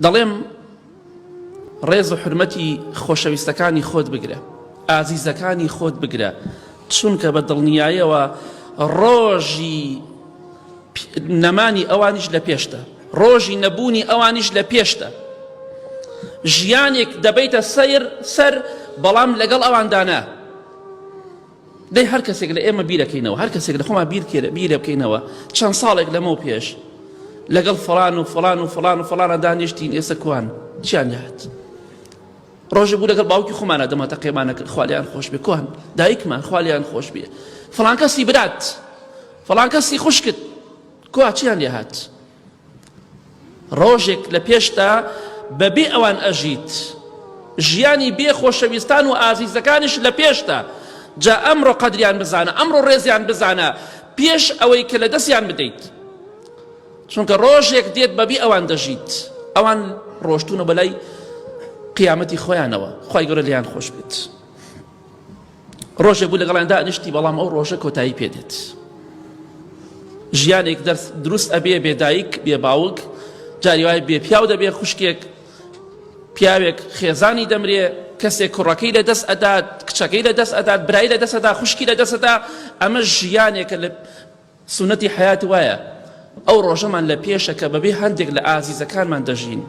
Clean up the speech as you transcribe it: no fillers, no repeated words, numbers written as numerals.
دەڵێم ڕێز و حرمەتی خۆشەویستەکانی خۆت بگرە، ئازیزەکانی خۆت بگرە، چونکە بە دڵنیاییەوە ڕۆژی نەمانی ئەوانیش لە پێشتە، ڕۆژی نەبوونی ئەوانیش لە پێشتە. ژیانێک دەبیتە سەر بەڵام لەگەڵ ئەواندانە دەی هەر کەسێک لە ئێمە بیرەکەینەوە، هەر کەسێک لە خۆمان بیرە بکەینەوە چەند ساڵێک لەمە پێش لەگەڵ فڵان و فڵان و فڵان و فڵانە دانیشتین، ئێستا کوان چیان هات؟ ڕۆژێ بوو لەگەڵ باوکی خۆمانە دەماتە قێمانە کرد، خوالیان خۆش بێ، کوان دایکمان خوالیان خۆش بێ، فڵان کەسی برات، فڵان کەسی خوشکت، کوا چیان لێ هات؟ ڕۆژێک لە پێشتا بەبێ ئەوان ئەژیت، ژیانی بێ خۆشەویستان و ئازیزەکانش لە پێشتا. جا ئەمڕۆ قەدریان بزانە، ئەمڕۆ ڕێزیان بزانە پێش ئەوەی کە لە دەستیان بدەیت، چونکە ڕۆژێک دێت بەبێ ئەوان دەژیت، ئەوان ڕۆشتونە بەلای قیامەتی خۆیانەوە، خوای گەورە لێیان خۆش بێت. ڕۆژێک بوو لەگەڵیان دانیشتی، بەڵام ئەو ڕۆژە کۆتایی پێدێت. ژیانێک دروست ئەبێ بێ دایک بێ باوک، جاری وای بێ پیاو دەبێ، خوشکێک پیاوێک خێزانی دەمرێ، کەسێک کوڕەکەی لە دەست ئەدات، کچەکەی لە دەست ئەدات، برای لە دەست ئەدا، خوشکی لە دەست ئەدا. ئەمە ژیانێکە لە سونەتی حەیات وایە. ئەو ڕۆژەمان لە پێشە کە بەبێ هەندێک لە ئازیزەکانمان دەژین.